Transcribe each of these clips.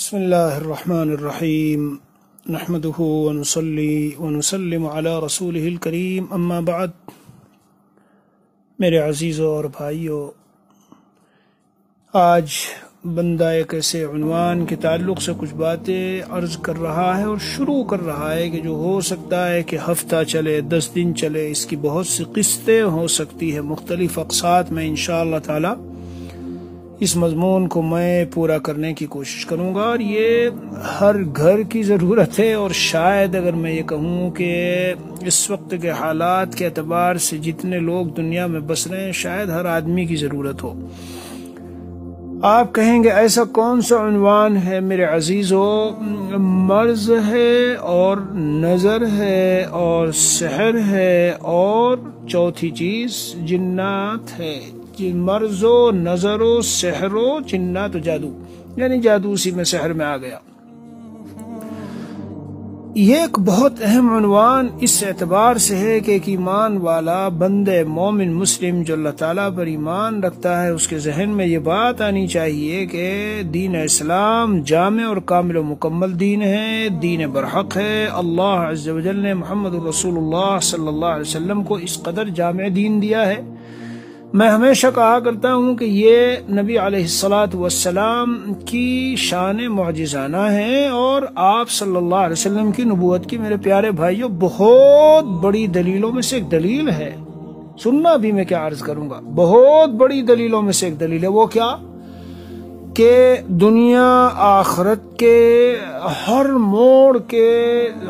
بسم اللہ الرحمن الرحیم نحمده ونصلی ونسلم علی رسولہ الکریم اما بعد۔ میرے عزیزوں اور بھائیوں، آج بندہ ایک ایسے عنوان کے تعلق سے کچھ باتیں عرض کر رہا ہے اور شروع کر رہا ہے کہ جو ہو سکتا ہے کہ ہفتہ چلے، 10 دن چلے، اس کی بہت سی قسطیں ہو سکتی ہے مختلف اقساط میں۔ انشاءاللہ تعالی اس مضمون کو میں پورا کرنے کی کوشش کروں گا، اور یہ ہر گھر کی ضرورت ہے، اور شاید اگر میں یہ کہوں کہ اس وقت کے حالات کے اعتبار سے جتنے لوگ دنیا میں بس رہے ہیں شاید ہر آدمی کی ضرورت ہو۔ آپ کہیں گے ایسا کون سا عنوان ہے میرے عزیزوں؟ مرض ہے اور نظر ہے اور سحر ہے اور چوتھی چیز جنات ہے۔ مرض و نظر و سحر و جنات و جادو، یعنی جادو اسی میں سحر میں آ گیا۔ یہ ایک بہت اہم عنوان اس اعتبار سے ہے کہ ایک ایمان والا بندے مومن مسلم جو اللہ تعالیٰ پر ایمان رکھتا ہے، اس کے ذہن میں یہ بات آنی چاہیے کہ دین اسلام جامع اور کامل و مکمل دین ہے، دین برحق ہے۔ اللہ عز و جل نے محمد رسول اللہ صلی اللہ علیہ وسلم کو اس قدر جامع دین دیا ہے۔ میں ہمیشہ کہا کرتا ہوں کہ یہ نبی علیہ السلام کی شان معجزانہ ہے، اور آپ صلی اللہ علیہ وسلم کی نبوت کی میرے پیارے بھائیوں بہت بڑی دلیلوں میں سے ایک دلیل ہے۔ سننا بھی میں کیا عرض کروں گا، بہت بڑی دلیلوں میں سے ایک دلیل ہے۔ وہ کیا کہ دنیا آخرت کے ہر موڑ کے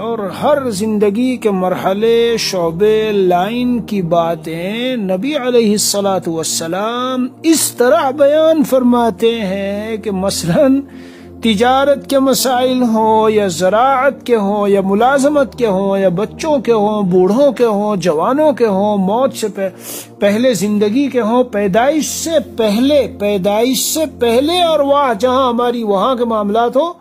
اور ہر زندگی کے مرحلے، شعبے، لائن کی باتیں نبی علیہ السلام اس طرح بیان فرماتے ہیں کہ مثلاً تجارت کے مسائل ہوں یا زراعت کے ہوں یا ملازمت کے ہوں یا بچوں کے ہوں، بوڑھوں کے ہوں، جوانوں کے ہوں، موت سے پہلے زندگی کے ہوں، پیدائش سے پہلے اور وہاں جہاں ہماری وہاں کے معاملات ہوں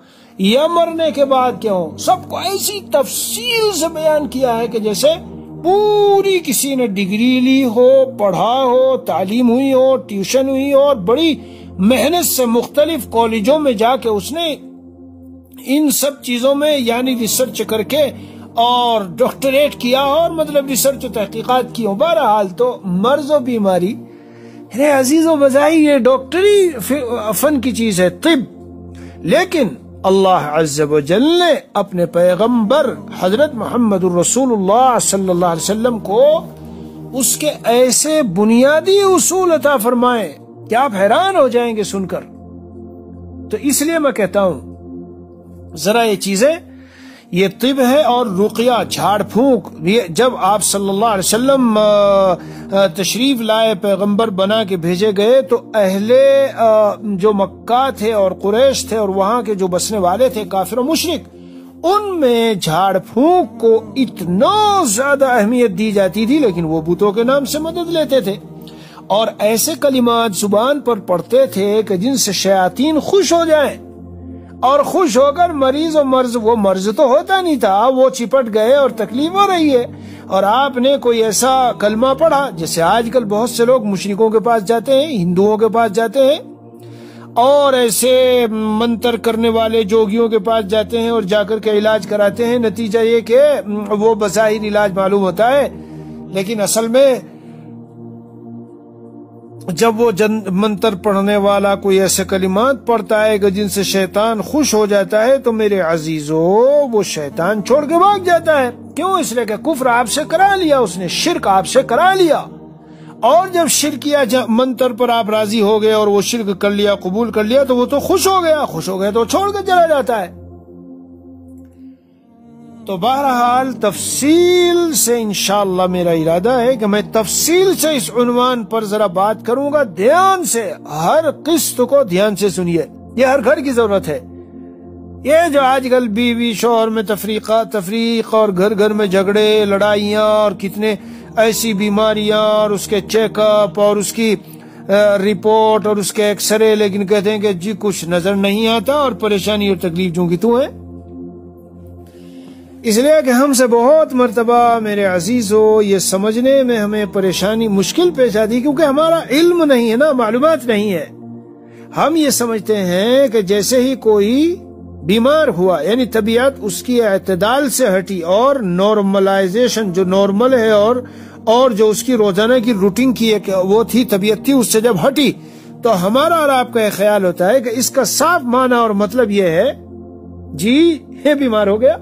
یا مرنے کے بعد کے ہوں، سب کو ایسی تفصیل سے بیان کیا ہے کہ جیسے پوری کسی نے ڈگری لی ہو، پڑھا ہو، تعلیم ہوئی ہو، ٹیوشن ہوئی ہو، اور بڑی محنت سے مختلف کالجوں میں جا کے اس نے ان سب چیزوں میں یعنی ریسرچ کر کے اور ڈاکٹریٹ کیا اور مطلب ریسرچ و تحقیقات کی ہو۔ بہرحال تو مرض و بیماری عزیزوں بظاہر یہ ڈاکٹری فن کی چیز ہے، طب، لیکن اللہ عز و جل نے اپنے پیغمبر حضرت محمد الرسول اللہ صلی اللہ علیہ وسلم کو اس کے ایسے بنیادی اصول عطا فرمائے کہ آپ حیران ہو جائیں گے سن کر۔ تو اس لیے میں کہتا ہوں ذرا یہ چیزیں، یہ طب ہے اور رقیہ، جھاڑ پھونک، جب آپ صلی اللہ علیہ وسلم تشریف لائے، پیغمبر بنا کے بھیجے گئے، تو اہل جو مکہ تھے اور قریش تھے اور وہاں کے جو بسنے والے تھے کافر و مشرک، ان میں جھاڑ پھونک کو اتنا زیادہ اہمیت دی جاتی تھی، لیکن وہ بتوں کے نام سے مدد لیتے تھے اور ایسے کلمات زبان پر پڑھتے تھے کہ جن سے شیاطین خوش ہو جائیں، اور خوش ہو کر مریض و مرض، وہ مرض تو ہوتا نہیں تھا، وہ چپٹ گئے اور تکلیف ہو رہی ہے، اور آپ نے کوئی ایسا کلمہ پڑھا جیسے آج کل بہت سے لوگ مشرکوں کے پاس جاتے ہیں، ہندوؤں کے پاس جاتے ہیں، اور ایسے منتر کرنے والے جوگیوں کے پاس جاتے ہیں اور جا کر کے علاج کراتے ہیں۔ نتیجہ یہ کہ وہ بظاہر علاج معلوم ہوتا ہے، لیکن اصل میں جب وہ منتر پڑھنے والا کوئی ایسے کلمات پڑھتا ہے کہ جن سے شیطان خوش ہو جاتا ہے، تو میرے عزیزوں وہ شیطان چھوڑ کے بھاگ جاتا ہے۔ کیوں؟ اس لیے کہ کفر آپ سے کرا لیا، اس نے شرک آپ سے کرا لیا، اور جب شرک کیا، منتر پر آپ راضی ہو گئے اور وہ شرک کر لیا، قبول کر لیا، تو وہ تو خوش ہو گیا تو چھوڑ کے چلا جاتا ہے۔ تو بہرحال تفصیل سے انشاءاللہ میرا ارادہ ہے کہ میں تفصیل سے اس عنوان پر ذرا بات کروں گا، دھیان سے ہر قسط کو دھیان سے سنیے، یہ ہر گھر کی ضرورت ہے۔ یہ جو آج کل بیوی شوہر میں تفریق اور گھر گھر میں جھگڑے، لڑائیاں، اور کتنے ایسی بیماریاں اور اس کے چیک اپ اور اس کی رپورٹ اور اس کے ایکس رے، لیکن کہتے ہیں کہ جی کچھ نظر نہیں آتا اور پریشانی اور تکلیف جو کی تو ہے۔ اس لیے کہ ہم سے بہت مرتبہ میرے عزیزوں یہ سمجھنے میں ہمیں پریشانی مشکل پیش آتی، کیونکہ ہمارا علم نہیں ہے نا، معلومات نہیں ہے۔ ہم یہ سمجھتے ہیں کہ جیسے ہی کوئی بیمار ہوا یعنی طبیعت اس کی اعتدال سے ہٹی اور نارملائزیشن جو نارمل ہے اور جو اس کی روزانہ کی روٹین کی ایک وہ تھی طبیعت تھی اس سے جب ہٹی تو ہمارا اور آپ کا یہ خیال ہوتا ہے کہ اس کا صاف معنی اور مطلب یہ ہے جی یہ بیمار ہو گیا.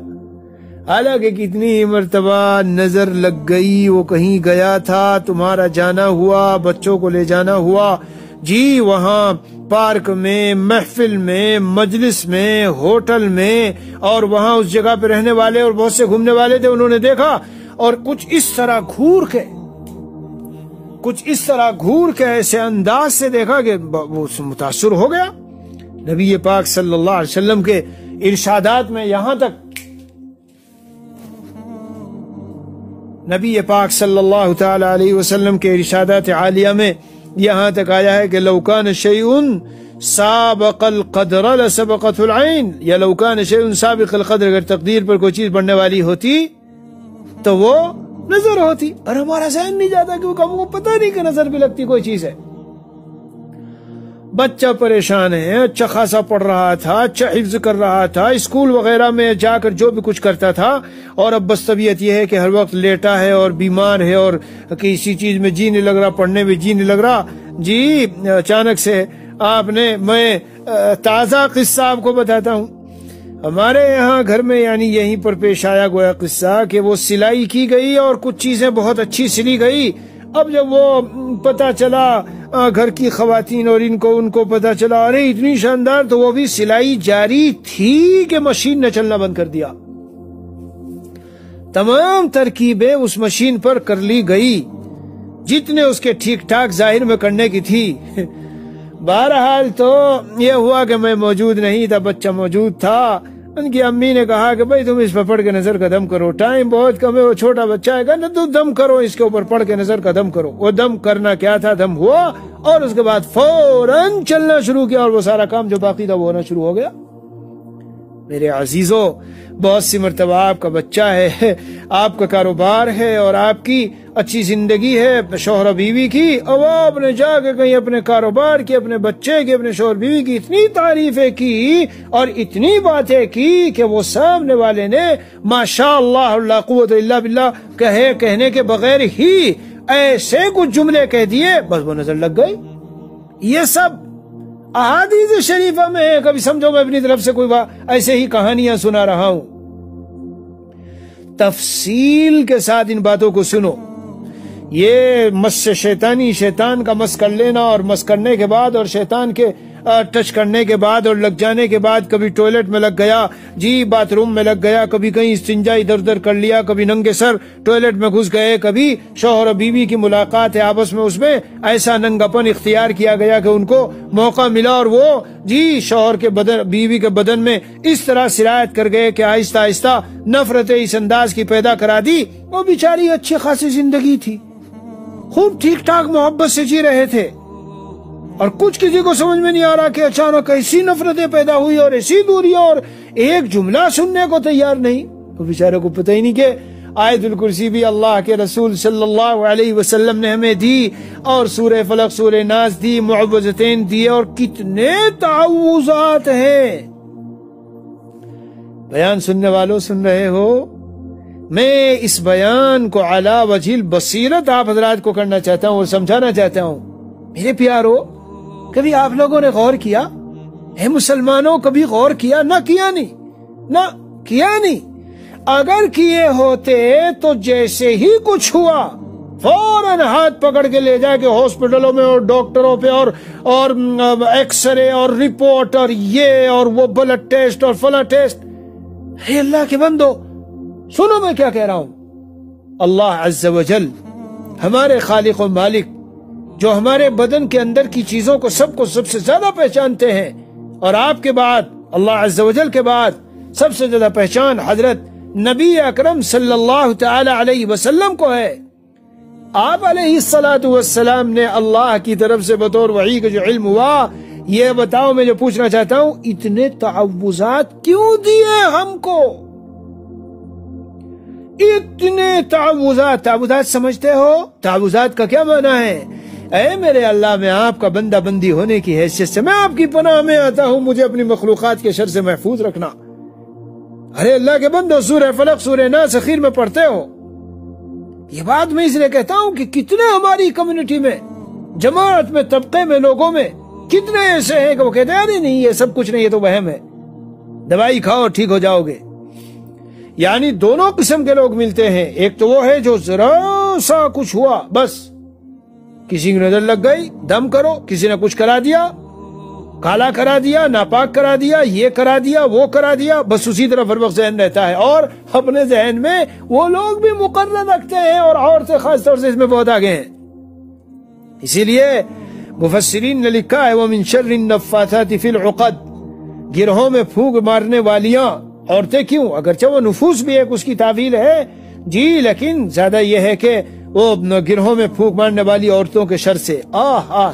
حالانکہ کتنی مرتبہ نظر لگ گئی وہ کہیں گیا تھا تمہارا جانا ہوا بچوں کو لے جانا ہوا جی وہاں پارک میں محفل میں مجلس میں ہوٹل میں اور وہاں اس جگہ پہ رہنے والے اور بہت سے گھومنے والے تھے انہوں نے دیکھا اور کچھ اس طرح گھور کے ایسے انداز سے دیکھا کہ وہ متاثر ہو گیا. نبی پاک صلی اللہ علیہ وسلم کے ارشادات میں یہاں تک نبی پاک صلی اللہ تعالی علیہ وسلم کے ارشادات عالیہ میں یہاں تک آیا ہے کہ لو کان شیء سابق القدر لسبقته العین یا لو کان شیء سابق القدر اگر تقدیر پر کوئی چیز بڑھنے والی ہوتی تو وہ نظر ہوتی اور ہمارا ذہن نہیں جاتا کہ وہ پتہ نہیں کہ نظر بھی لگتی کوئی چیز ہے. بچہ پریشان ہے اچھا خاصا پڑھ رہا تھا اچھا حفظ کر رہا تھا اسکول وغیرہ میں جا کر جو بھی کچھ کرتا تھا اور اب بس طبیعت یہ ہے کہ ہر وقت لیٹا ہے اور بیمار ہے اور کسی چیز میں جی نہیں لگ رہا پڑھنے میں جی نہیں لگ رہا. جی اچانک سے میں تازہ قصہ آپ کو بتاتا ہوں. ہمارے یہاں گھر میں یعنی یہیں پر پیش آیا گویا قصہ کہ وہ سلائی کی گئی اور کچھ چیزیں بہت اچھی سلی گئی. اب جب وہ پتا چلا گھر کی خواتین اور ان کو پتا چلا ارے اتنی شاندار تو وہ بھی سلائی جاری تھی کہ مشین نے چلنا بند کر دیا. تمام ترکیبیں اس مشین پر کر لی گئی جتنے اس کے ٹھیک ٹھاک ظاہر میں کرنے کی تھی. بہرحال تو یہ ہوا کہ میں موجود نہیں تھا بچہ موجود تھا. ان کی امی نے کہا کہ بھائی تم اس پر پڑھ کے نظر کا دم کرو ٹائم بہت کم ہے وہ چھوٹا بچہ ہے نا تو دم کرو اس کے اوپر پڑھ کے نظر کا دم کرو. وہ دم کرنا کیا تھا دم ہوا اور اس کے بعد فوراً چلنا شروع کیا اور وہ سارا کام جو باقی تھا وہ ہونا شروع ہو گیا. میرے عزیزو بہت سی مرتبہ آپ کا بچہ ہے آپ کا کاروبار ہے اور آپ کی اچھی زندگی ہے شوہر بیوی کی اور وہ آپ نے جا کے کہیں اپنے کاروبار کی اپنے بچے کی اپنے شوہر بیوی کی اتنی تعریفیں کی اور اتنی باتیں کی کہ وہ سامنے والے نے ماشاء اللہ لا قوت الا باللہ کہنے کے بغیر ہی ایسے کچھ جملے کہہ دیے بس وہ نظر لگ گئی. یہ سب احادیث شریفہ میں ہے. کبھی سمجھو میں اپنی طرف سے کوئی ایسے ہی کہانیاں سنا رہا ہوں. تفصیل کے ساتھ ان باتوں کو سنو. یہ مس شیطانی شیطان کا مس کر لینا اور مس کرنے کے بعد اور شیطان کے ٹچ کرنے کے بعد اور لگ جانے کے بعد کبھی ٹوائلٹ میں لگ گیا جی باتھ روم میں لگ گیا کبھی کہیں استنجا ادھر ادھر کر لیا کبھی ننگے سر ٹوائلٹ میں گھس گئے کبھی شوہر اور بیوی کی ملاقات ہے آپس میں اس میں ایسا ننگاپن اختیار کیا گیا کہ ان کو موقع ملا اور وہ جی شوہر کے بدن بیوی کے بدن میں اس طرح سرایت کر گئے کہ آہستہ آہستہ نفرت اس انداز کی پیدا کرا دی. وہ بیچاری اچھی خاصی زندگی تھی خوب ٹھیک ٹھاک محبت سے جی رہے تھے اور کچھ کسی کو سمجھ میں نہیں آ رہا کہ اچانک ایسی نفرتیں پیدا ہوئی اور ایسی دوریاں اور ایک جملہ سننے کو تیار نہیں. تو بیچارے کو پتہ ہی نہیں کہ آیت الکرسی بھی اللہ کے رسول صلی اللہ علیہ وسلم نے ہمیں دی اور سورہ فلق سورہ ناس دی معوذتین دی اور کتنے تعوذات ہیں. بیان سننے والوں سن رہے ہو. میں اس بیان کو علی وجہ البصیرت آپ حضرات کو کرنا چاہتا ہوں اور سمجھانا چاہتا ہوں. میرے پیارو کبھی آپ لوگوں نے غور کیا اے مسلمانوں کبھی غور کیا نہ کیا نہیں اگر کیے ہوتے تو جیسے ہی کچھ ہوا فوراً ہاتھ پکڑ کے لے جائے کہ ہاسپٹلوں میں اور ڈاکٹروں پہ اور ایکس رے اور رپورٹ اور یہ اور وہ بلڈ ٹیسٹ اور فلاں ٹیسٹ. اے اللہ کے بندو سنو میں کیا کہہ رہا ہوں. اللہ عز و جل ہمارے خالق و مالک جو ہمارے بدن کے اندر کی چیزوں کو سب سے زیادہ پہچانتے ہیں اور آپ کے بعد اللہ عز و جل کے بعد سب سے زیادہ پہچان حضرت نبی اکرم صلی اللہ تعالی علیہ وسلم کو ہے. آپ علیہ الصلاۃ والسلام نے اللہ کی طرف سے بطور وحی کا جو علم ہوا یہ بتاؤ میں جو پوچھنا چاہتا ہوں اتنے تعوذات کیوں دیے ہم کو. اتنے تعوذات سمجھتے ہو تعوذات کا کیا معنی ہے. اے میرے اللہ، میں آپ کا بندہ بندی ہونے کی حیثیت سے میں آپ کی پناہ میں آتا ہوں، مجھے اپنی مخلوقات کے شر سے محفوظ رکھنا۔ ارے اللہ کے بندو، سورہ فلق سورہ ناس اخیر میں پڑھتے ہو۔ یہ بات میں اس لیے کہتا ہوں کہ کتنے ہماری کمیونٹی میں، جماعت میں، طبقے میں، لوگوں میں کتنے ایسے ہیں کہ وہ کہتے ہیں ارے نہیں یہ سب کچھ نہیں، یہ تو وہم ہے، دوائی کھاؤ ٹھیک ہو جاؤ گے۔ یعنی دونوں قسم کے لوگ ملتے ہیں، ایک تو وہ ہے جو ذرا سا کچھ ہوا بس کسی کی نظر لگ گئی، دم کرو، کسی نے کچھ کرا دیا، کالا کرا دیا، ناپاک کرا دیا، یہ کرا دیا، وہ کرا دیا، بس اسی طرف ہر وقت ذہن رہتا ہے، اور اپنے ذہن میں وہ لوگ بھی مقرر رکھتے ہیں، اور عورتیں خاص طور سے اس میں بہت آگے ہیں۔ اسی لیے مفسرین نے لکھا ہے وَمِن شَرِّ النَّفَّاثَاتِ فِي الْعُقَدِ، گرہوں میں پھونک مارنے والیاں عورتیں کیوں؟ اگرچہ وہ نفوس بھی ایک اس کی تعویل ہے جی، لیکن زیادہ یہ ہے کہ وہ گرہوں میں پھونک مارنے والی عورتوں کے شر سے۔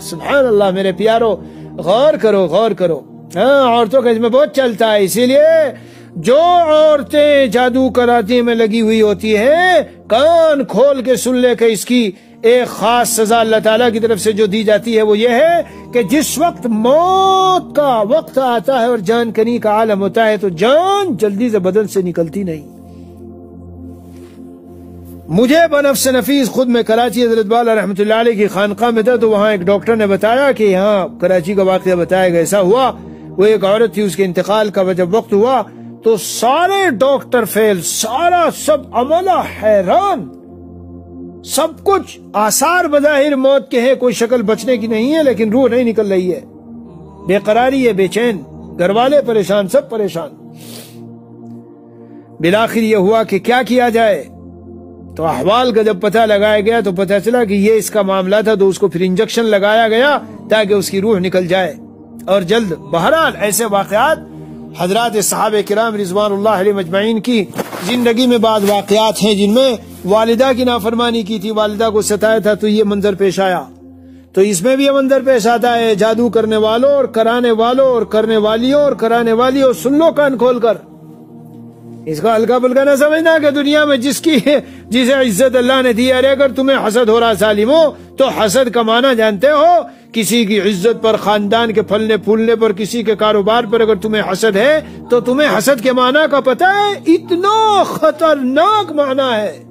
سبحان اللہ میرے پیارو، غور کرو غور کرو، عورتوں کا اس میں بہت چلتا ہے۔ اسی لیے جو عورتیں جادو کراتی میں لگی ہوئی ہوتی ہیں، کان کھول کے سن لے کہ اس کی ایک خاص سزا اللہ تعالیٰ کی طرف سے جو دی جاتی ہے وہ یہ ہے کہ جس وقت موت کا وقت آتا ہے اور جان کنی کا عالم ہوتا ہے تو جان جلدی سے بدن سے نکلتی نہیں۔ مجھے بنفس نفیس خود میں کراچی حضرت والا رحمۃ اللہ علیہ کی خانقاہ میں تھا، تو وہاں ایک ڈاکٹر نے بتایا کہ یہاں کراچی کا واقعہ بتایا گیا، ایسا ہوا وہ ایک عورت تھی، اس کے انتقال کا جب وقت ہوا تو سارے ڈاکٹر فیل، سب عملہ حیران، سب کچھ آثار بظاہر موت کے ہیں، کوئی شکل بچنے کی نہیں ہے، لیکن روح نہیں نکل رہی ہے، بے قراری ہے، بے چین، گھر والے پریشان، سب پریشان۔ بالآخر یہ ہوا کہ کیا کیا جائے، تو احوال کا جب پتہ لگایا گیا تو پتہ چلا کہ یہ اس کا معاملہ تھا، تو اس کو پھر انجیکشن لگایا گیا تاکہ اس کی روح نکل جائے اور جلد۔ بہرحال ایسے واقعات حضرات صحابہ کرام رضوان اللہ علیہ مجمعین کی زندگی میں بعض واقعات ہیں جن میں والدہ کی نافرمانی کی تھی، والدہ کو ستایا تھا، تو یہ منظر پیش آیا۔ تو اس میں بھی یہ منظر پیش آتا ہے، جادو کرنے والوں اور کرانے والوں اور کرنے والیوں اور کرانے والیوں، سن لو کان کھول کر، اس کا ہلکا پھلکا نہ سمجھنا کہ دنیا میں جسے عزت اللہ نے دی، ارے اگر تمہیں حسد ہو رہا سالمو تو حسد کا معنی جانتے ہو؟ کسی کی عزت پر، خاندان کے پھلنے پھولنے پر، کسی کے کاروبار پر اگر تمہیں حسد ہے تو تمہیں حسد کے معنی کا پتہ ہے؟ اتنا خطرناک معنی ہے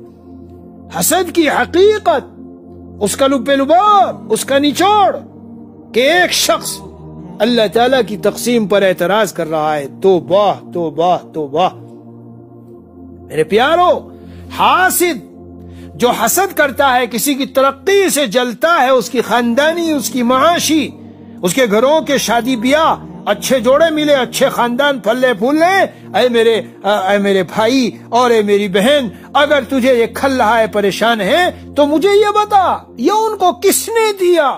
حسد کی حقیقت، اس کا لب لباب، اس کا نچوڑ، کہ ایک شخص اللہ تعالیٰ کی تقسیم پر اعتراض کر رہا ہے۔ توبہ توبہ توبہ میرے پیارو، حاسد جو حسد کرتا ہے، کسی کی ترقی سے جلتا ہے، اس کی خاندانی، اس کی معاشی، اس کے گھروں کے شادی بیاہ، اچھے جوڑے ملے، اچھے خاندان پھلے پھولے، اے میرے بھائی اور اے میری بہن، اگر تجھے یہ کھل رہا ہے، پریشان ہے، تو مجھے یہ بتا یہ ان کو کس نے دیا؟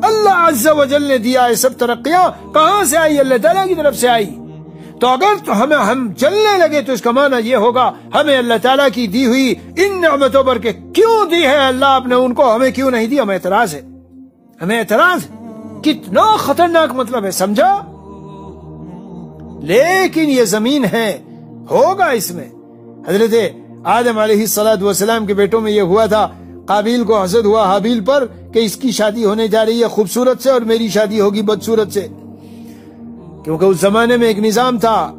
اللہ عز و جل نے دیا۔ یہ سب ترقیاں کہاں سے آئی؟ اللہ تعالیٰ کی طرف سے آئی۔ تو اگر ہم جلنے لگے تو اس کا معنی یہ ہوگا ہمیں اللہ تعالیٰ کی دی ہوئی ان نعمتوں پر کہ کیوں دی ہے اللہ آپ نے ان کو، ہمیں کیوں نہیں دی؟ ہمیں اعتراض ہے، ہمیں اعتراض ہے۔ کتنا خطرناک مطلب ہے، سمجھا؟ لیکن یہ زمین ہے، ہوگا اس میں۔ حضرت آدم علیہ السلام کے بیٹوں میں یہ ہوا تھا، قابیل کو حسد ہوا حابیل پر کہ اس کی شادی ہونے جا رہی ہے خوبصورت سے اور میری شادی ہوگی بدصورت سے، کیونکہ اس زمانے میں ایک نظام تھا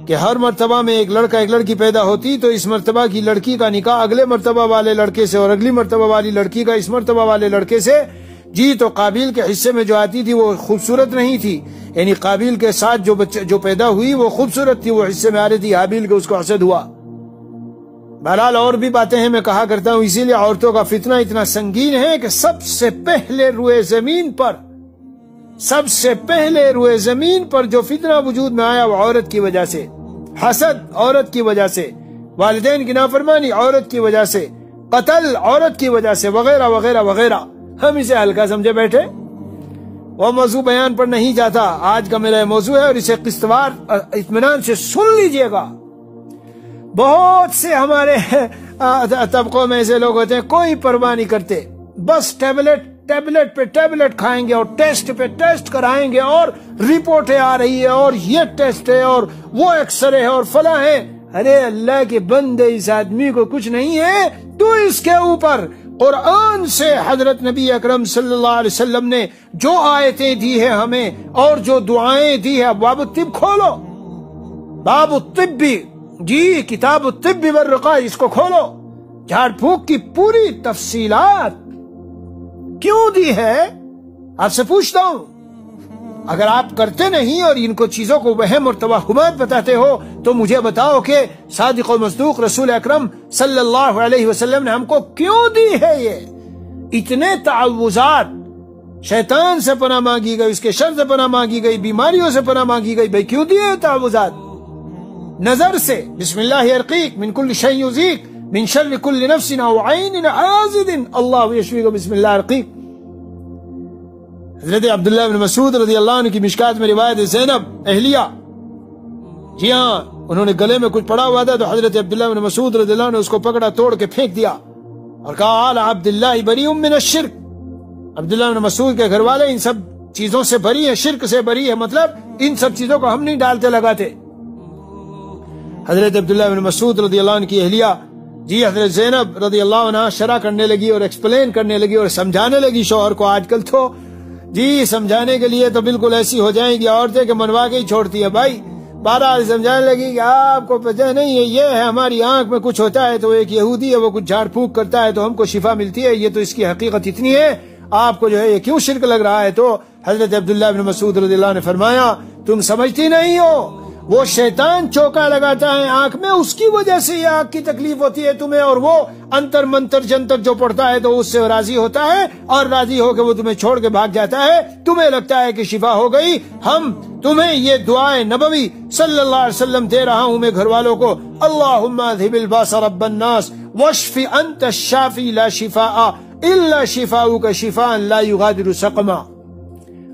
کہ ہر مرتبہ میں ایک لڑکا ایک لڑکی پیدا ہوتی تو اس مرتبہ کی لڑکی کا نکاح اگلے مرتبہ والے لڑکے سے اور اگلی مرتبہ والی لڑکی کا اس مرتبہ والے لڑکے سے۔ جی تو قابیل کے حصے میں جو آتی تھی وہ خوبصورت نہیں تھی، یعنی قابیل کے ساتھ جو پیدا ہوئی وہ خوبصورت تھی، وہ حصے میں آ رہی تھی، حابیل کے اس کو حسد ہوا۔ بہرحال اور بھی باتیں ہیں، میں کہا کرتا ہوں، اسی لیے عورتوں کا فتنہ اتنا سنگین ہے کہ سب سے پہلے روئے زمین پر جو فتنہ وجود میں آیا وہ عورت کی وجہ سے، حسد عورت کی وجہ سے، والدین کی نافرمانی عورت کی وجہ سے، قتل عورت کی وجہ سے، وغیرہ وغیرہ وغیرہ۔ ہم اسے ہلکا سمجھے بیٹھے، وہ موضوع بیان پر نہیں جاتا۔ آج کا میرا موضوع ہے اور اسے قسطوار اطمینان سے سن لیجئے گا۔ بہت سے ہمارے طبقوں میں ایسے لوگ ہوتے ہیں، کوئی پرواہ نہیں کرتے، بس ٹیبلٹ پہ ٹیبلٹ کھائیں گے اور ٹیسٹ پہ ٹیسٹ کرائیں گے اور رپورٹیں آ رہی ہے اور یہ ٹیسٹ ہے اور وہ ایکس رے ہے اور فلاں ہے۔ ارے اللہ کے بندے، اس آدمی کو کچھ نہیں ہے، تو اس کے اوپر قرآن سے حضرت نبی اکرم صلی اللہ علیہ وسلم نے جو آیتیں دی ہیں ہمیں اور جو دعائیں دی ہیں، باب الطب کھولو، باب الطب، جی کتاب الطب والرقاء، اس کو کھولو، جھاڑ پھونک کی پوری تفصیلات کیوں دی ہے آپ سے پوچھتا ہوں۔ اگر آپ کرتے نہیں اور ان کو چیزوں کو وہم اور توہمات بتاتے ہو تو مجھے بتاؤ کہ صادق و مصدوق رسول اکرم صلی اللہ علیہ وسلم نے ہم کو کیوں دی ہے یہ اتنے تعوذات؟ شیطان سے پناہ مانگی گئی، اس کے شر سے پناہ مانگی گئی، بیماریوں سے پناہ مانگی گئی، بھئی کیوں دیے تعوذات؟ نظر سے بسم اللہ ارقیک من کل شیء یؤذیک من شر کل نفس او عین حاسد اللہ یشفیک بسم اللہ ارقیک۔ حضرت عبداللہ بن مسعود رضی اللہ عنہ کی مشکات میں روایت ہے، زینب اہلیہ، جی ہاں، انہوں نے گلے میں کچھ پڑا ہوا تھا تو حضرت عبداللہ بن مسعود رضی اللہ عنہ نے اس کو پکڑا، توڑ کے پھینک دیا اور کہا آل عبداللہ بریء من الشرک۔ عبداللہ بن مسعود کے گھر والے ان سب چیزوں سے بری ہیں، شرک سے بری ہے، مطلب ان سب چیزوں کو ہم نہیں ڈالتے لگاتے۔ حضرت عبداللہ بن مسعود رضی اللہ عنہ کی اہلیہ جی حضرت زینب رضی اللہ عنہ شرح کرنے لگی اور ایکسپلین کرنے لگی اور سمجھانے لگی شوہر کو۔ آج کل تو جی سمجھانے کے لیے تو بالکل ایسی ہو جائیں گی عورتیں کہ منوا کے ہی چھوڑتی ہے۔ بھائی بہرحال سمجھانے لگی کہ آپ کو پتہ نہیں ہے، یہ ہے ہماری آنکھ میں کچھ ہوتا ہے تو ایک یہودی ہے، وہ کچھ جھاڑ پھونک کرتا ہے تو ہم کو شفا ملتی ہے، یہ تو اس کی حقیقت اتنی ہے، آپ کو جو ہے یہ کیوں شرک لگ رہا ہے؟ تو حضرت عبداللہ بن مسعود رضی اللہ عنہ نے فرمایا تم سمجھتی نہیں ہو، وہ شیطان چوکا لگاتا ہے آنکھ میں، اس کی وجہ سے یہ آنکھ کی تکلیف ہوتی ہے تمہیں، اور وہ انتر منتر جنتر جو پڑھتا ہے تو اس سے راضی ہوتا ہے اور راضی ہو کے وہ تمہیں چھوڑ کے بھاگ جاتا ہے، تمہیں لگتا ہے کہ شفا ہو گئی۔ ہم تمہیں یہ دعائیں نبوی صلی اللہ علیہ وسلم دے رہا ہوں میں گھر والوں کو، اللہم اذھب الباس رب الناس واشف انت الشافی لا شفاء الا شفاؤک شفاء لا یغادر سقما۔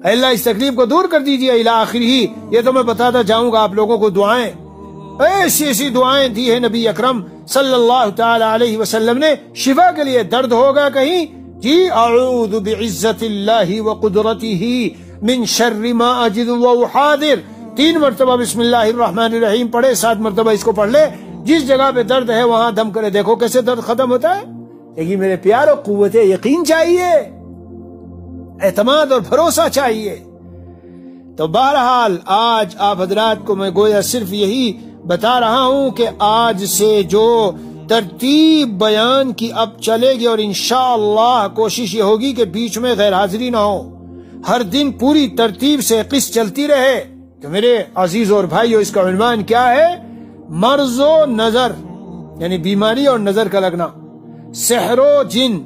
اللہ اس تکلیف کو دور کر دیجئے الی آخری ہی۔ یہ تو میں بتاتا جاؤں گا آپ لوگوں کو دعائیں، ایسی ایسی دعائیں دی ہے نبی اکرم صلی اللہ تعالی علیہ وسلم نے شفا کے لیے۔ درد ہوگا کہیں جی اعوذ بعزت اللہ وقدرتہ من شر ما اجد واحاذر، 3 مرتبہ بسم اللہ الرحمن الرحیم پڑھے، 7 مرتبہ اس کو پڑھ لے، جس جگہ پہ درد ہے وہاں دم کرے، دیکھو کیسے درد ختم ہوتا ہے۔ لیکن میرے پیارو قوت یقین چاہیے، اعتماد اور بھروسہ چاہیے۔ تو بہرحال آج آپ حضرات کو میں گویا صرف یہی بتا رہا ہوں کہ آج سے جو ترتیب بیان کی اب چلے گی، اور انشاءاللہ کوشش یہ ہوگی کہ بیچ میں غیر حاضری نہ ہو، ہر دن پوری ترتیب سے قسط چلتی رہے۔ تو میرے عزیز اور بھائیو، اس کا عنوان کیا ہے؟ مرض و نظر، یعنی بیماری اور نظر کا لگنا، سحر و جن،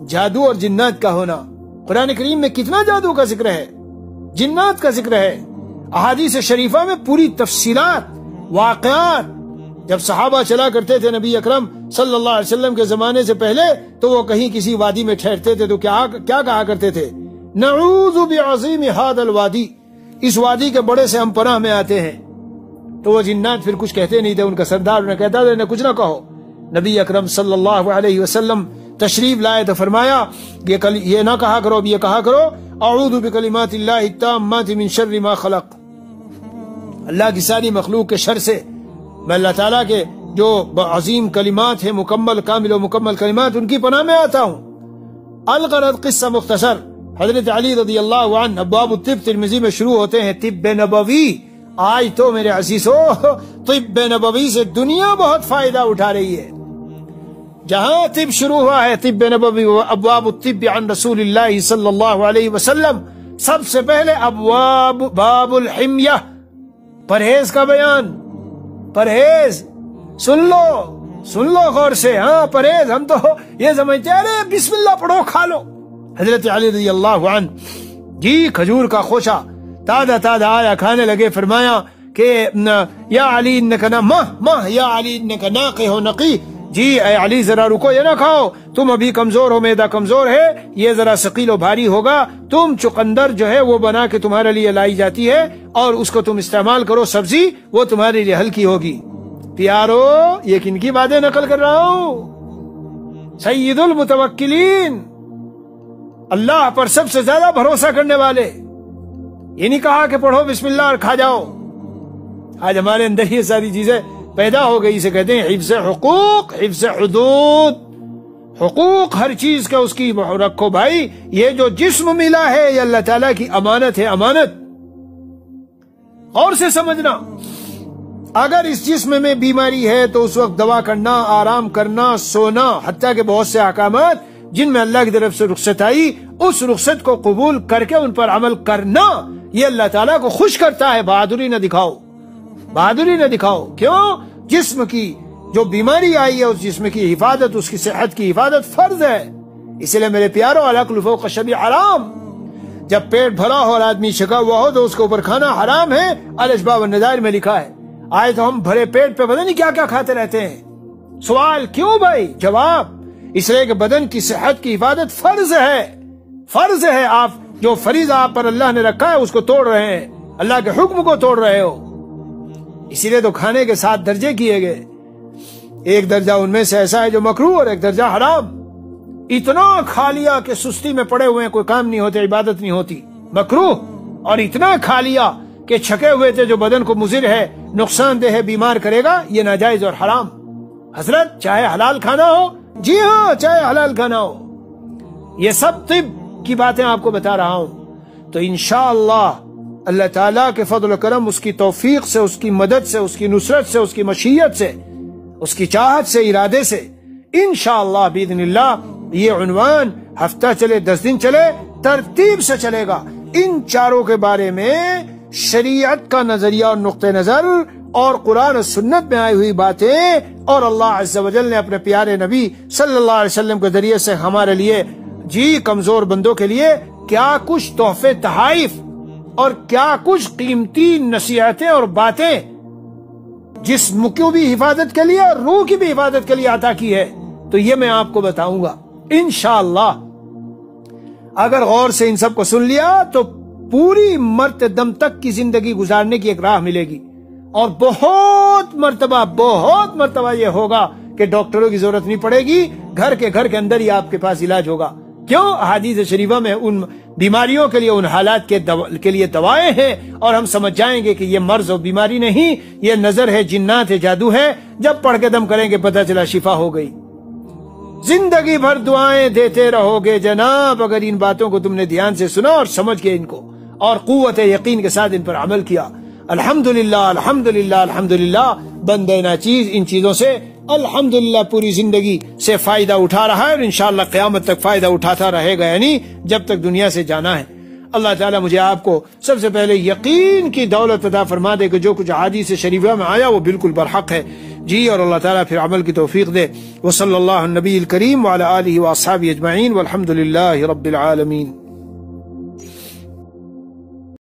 جادو اور جنات کا ہونا۔ قرآن کریم میں کتنا جادو کا ذکر ہے، جنات کا ذکر ہے، احادیث شریفہ میں پوری تفصیلات، واقعات۔ جب صحابہ چلا کرتے تھے نبی اکرم صلی اللہ علیہ وسلم کے زمانے سے پہلے، تو وہ کہیں کسی وادی میں ٹھہرتے تھے تو کیا کہا کرتے تھے؟ نعوذ بعظیم ھذا الوادی، اس وادی کے بڑے سے ہم پناہ میں آتے ہیں۔ تو وہ جنات پھر کچھ کہتے نہیں تھے، ان کا سردار انہیں کہتا تھا کچھ نہ کہو۔ نبی اکرم صلی اللہ علیہ وسلم تشریف لائے تو فرمایا یہ نہ کہا کرو، یہ کہا کرو اعوذ بکلمات اللہ التامات من شر ما خلق، اللہ کی ساری مخلوق کے شر سے میں اللہ تعالیٰ کے جو عظیم کلمات ہیں، مکمل کامل و مکمل کلمات، ان کی پناہ میں آتا ہوں۔ الغرض قصہ مختصر، حضرت علی رضی اللہ عنہ ابواب الطب ترمذی میں شروع ہوتے ہیں طب نبوی۔ آج تو میرے عزیزو طب نبوی سے دنیا بہت فائدہ اٹھا رہی ہے۔ جہاں طب شروع ہوا ہے طب نبوی، ابواب الطب عن رسول اللہ صلی اللہ علیہ وسلم، سب سے پہلے ابواب باب الحمیہ، پرہیز کا بیان۔ پرہیز سن لو غور سے، ہاں پرہیز، ہم تو یہ سمجھتے ہیں ارے بسم اللہ پڑھو کھا لو۔ حضرت علی رضی اللہ عنہ جی کھجور کا خوشہ تازہ آیا، کھانے لگے، فرمایا کہ یا علی انک ماہ یا علی انک ناقح و نقی، جی اے علی ذرا رکو، یہ نہ کھاؤ، تم ابھی کمزور ہو، معدہ کمزور ہے، یہ ذرا ثقیل و بھاری ہوگا، تم چقندر جو ہے وہ بنا کے تمہارے لیے لائی جاتی ہے اور اس کو تم استعمال کرو، سبزی وہ تمہارے لیے ہلکی ہوگی۔ پیارو یہ کن کی باتیں نقل کر رہا ہوں؟ سید المتوکلین، اللہ پر سب سے زیادہ بھروسہ کرنے والے۔ یہ نہیں کہا کہ پڑھو بسم اللہ اور کھا جاؤ۔ آج ہمارے اندر یہ ساری چیزیں پیدا ہو گئی، اسے کہتے ہیں حفظ حقوق، حفظ حدود۔ حقوق ہر چیز کا اس کی رکھو بھائی. یہ جو جسم ملا ہے یہ اللہ تعالیٰ کی امانت ہے، امانت. اور سے سمجھنا، اگر اس جسم میں بیماری ہے تو اس وقت دوا کرنا، آرام کرنا، سونا، حتیٰ کہ بہت سے احکامات جن میں اللہ کی طرف سے رخصت آئی اس رخصت کو قبول کر کے ان پر عمل کرنا، یہ اللہ تعالیٰ کو خوش کرتا ہے. بہادری نہ دکھاؤ، بہادری نہ دکھاؤ. کیوں؟ جسم کی جو بیماری آئی ہے اس جسم کی حفاظت، اس کی صحت کی حفاظت فرض ہے. اس لیے میرے پیارو، الاکل فوق الشبع حرام. جب پیٹ بھرا ہو اور آدمی چھکا ہوا ہو تو اس کے اوپر کھانا حرام ہے. الاشباع والنظائر میں لکھا ہے. آئے تو ہم بھرے پیٹ پہ پتہ نہیں کیا کیا کھاتے رہتے ہیں. سوال کیوں بھائی؟ جواب اس لیے کہ بدن کی صحت کی حفاظت فرض ہے. فرض ہے. آپ جو فریضہ آپ پر اللہ نے رکھا ہے اس کو توڑ رہے ہیں، اللہ کے حکم کو توڑ رہے ہو. اسی لیے تو کھانے کے 7 درجے کیے گئے. ایک درجہ ان میں سے ایسا ہے جو مکروہ اور ایک درجہ حرام. اتنا کھا لیا کہ سستی میں پڑے ہوئے کوئی کام نہیں ہوتے، عبادت نہیں ہوتی، مکروہ. اور اتنا کھا لیا کہ چھکے ہوئے تھے جو بدن کو مضر ہے، نقصان دہ ہے، بیمار کرے گا، یہ ناجائز اور حرام. حضرت چاہے حلال کھانا ہو، جی ہاں چاہے حلال کھانا ہو، یہ سب طب کی باتیں آپ کو بتا رہا ہوں. تو انشاءاللہ اللہ تعالیٰ کے فضل و کرم، اس کی توفیق سے، اس کی مدد سے، اس کی نصرت سے، اس کی مشیت سے، اس کی چاہت سے، ارادے سے، انشاءاللہ باذن اللہ یہ عنوان ہفتہ چلے 10 دن چلے ترتیب سے چلے گا. ان چاروں کے بارے میں شریعت کا نظریہ اور نقطہ نظر اور قرآن و سنت میں آئی ہوئی باتیں، اور اللہ عز و جل نے اپنے پیارے نبی صلی اللہ علیہ وسلم کے ذریعے سے ہمارے لیے کمزور بندوں کے لیے کیا کچھ تحفے تحائف اور کیا کچھ قیمتی نصیحتیں اور باتیں جسم کی بھی حفاظت کے لیے اور روح کی بھی حفاظت کے لیے عطا کی ہے، تو یہ میں آپ کو بتاؤں گا انشاءاللہ. اگر غور سے ان سب کو سن لیا تو پوری مرتے دم تک کی زندگی گزارنے کی ایک راہ ملے گی. اور بہت مرتبہ یہ ہوگا کہ ڈاکٹروں کی ضرورت نہیں پڑے گی، گھر کے اندر ہی آپ کے پاس علاج ہوگا. کیوں؟ احادیث شریفہ میں ان بیماریوں کے لیے، ان حالات کے لیے دوائیں ہیں، اور ہم سمجھ جائیں گے کہ یہ مرض اور بیماری نہیں، یہ نظر ہے، جنات ہے، جادو ہے. جب پڑھ کے دم کریں گے پتہ چلا شفا ہو گئی. زندگی بھر دعائیں دیتے رہو گے جناب اگر ان باتوں کو تم نے دھیان سے سنا اور سمجھ کے ان کو اور قوت یقین کے ساتھ ان پر عمل کیا. الحمدللہ الحمدللہ الحمدللہ. بندہ ناچیز ان چیزوں سے الحمدللہ پوری زندگی سے فائدہ اٹھا رہا ہے، اور انشاءاللہ قیامت تک فائدہ اٹھاتا رہے گا، یعنی جب تک دنیا سے جانا ہے. اللہ تعالیٰ مجھے آپ کو سب سے پہلے یقین کی دولت عطا فرما دے کہ جو کچھ احادیث شریفہ میں آیا وہ بالکل برحق ہے اور اللہ تعالیٰ پھر عمل کی توفیق دے. وصلی اللہ النبی الکریم وعلی آلہ واصحابہ اجمعین والحمدللہ رب العالمین.